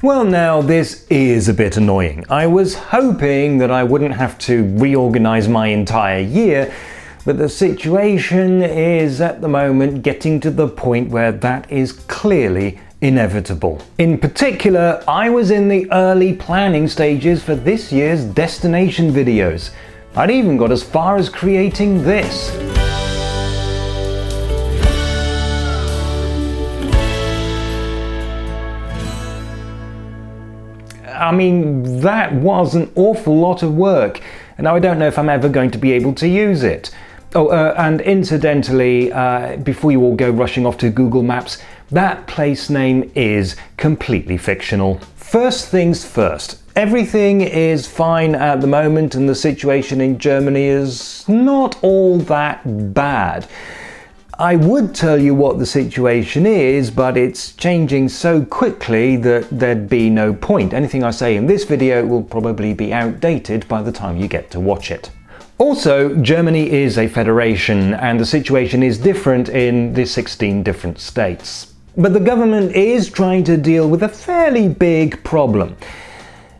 Well, now this is a bit annoying. I was hoping that I wouldn't have to reorganize my entire year, but the situation is at the moment getting to the point where that is clearly inevitable. In particular, I was in the early planning stages for this year's destination videos. I'd even got as far as creating this. I mean, that was an awful lot of work, and now I don't know if I'm ever going to be able to use it. Oh, and incidentally, before you all go rushing off to Google Maps, that place name is completely fictional. First things first, everything is fine at the moment and the situation in Germany is not all that bad. I would tell you what the situation is, but it's changing so quickly that there'd be no point. Anything I say in this video will probably be outdated by the time you get to watch it. Also, Germany is a federation and the situation is different in the 16 different states. But the government is trying to deal with a fairly big problem.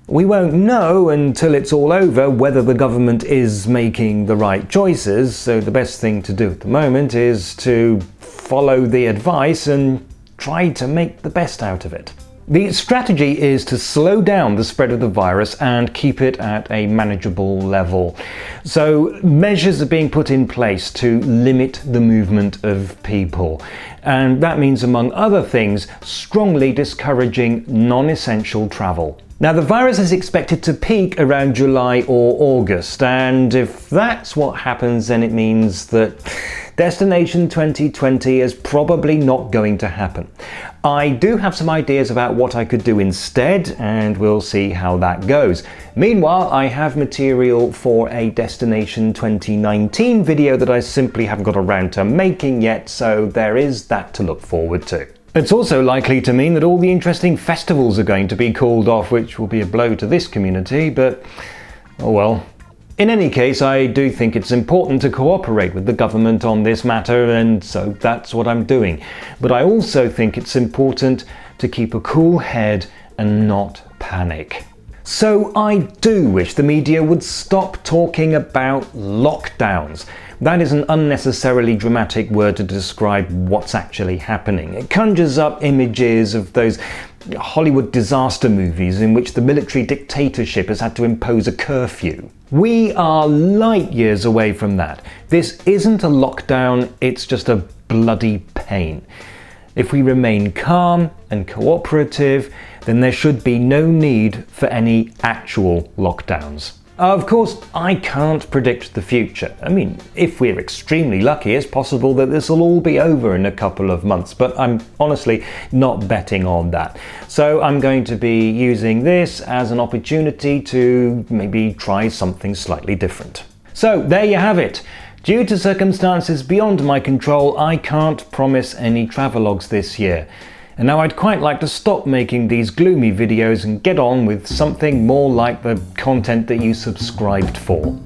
We won't know until it's all over whether the government is making the right choices, so the best thing to do at the moment is to follow the advice and try to make the best out of it. The strategy is to slow down the spread of the virus and keep it at a manageable level. So measures are being put in place to limit the movement of people. And that means, among other things, strongly discouraging non-essential travel. Now, the virus is expected to peak around July or August, and if that's what happens, then it means that Destination 2020 is probably not going to happen. I do have some ideas about what I could do instead, and we'll see how that goes. Meanwhile, I have material for a Destination 2019 video that I simply haven't got around to making yet, so there is that to look forward to. It's also likely to mean that all the interesting festivals are going to be called off, which will be a blow to this community, but oh well. In any case, I do think it's important to cooperate with the government on this matter, and so that's what I'm doing. But I also think it's important to keep a cool head and not panic. So I do wish the media would stop talking about lockdowns. That is an unnecessarily dramatic word to describe what's actually happening. It conjures up images of those Hollywood disaster movies in which the military dictatorship has had to impose a curfew. We are light years away from that. This isn't a lockdown, it's just a bloody pain. If we remain calm and cooperative, then there should be no need for any actual lockdowns. Of course, I can't predict the future. I mean, if we're extremely lucky, it's possible that this will all be over in a couple of months, but I'm honestly not betting on that. So I'm going to be using this as an opportunity to maybe try something slightly different. So there you have it. Due to circumstances beyond my control, I can't promise any travelogues this year. And now I'd quite like to stop making these gloomy videos and get on with something more like the content that you subscribed for.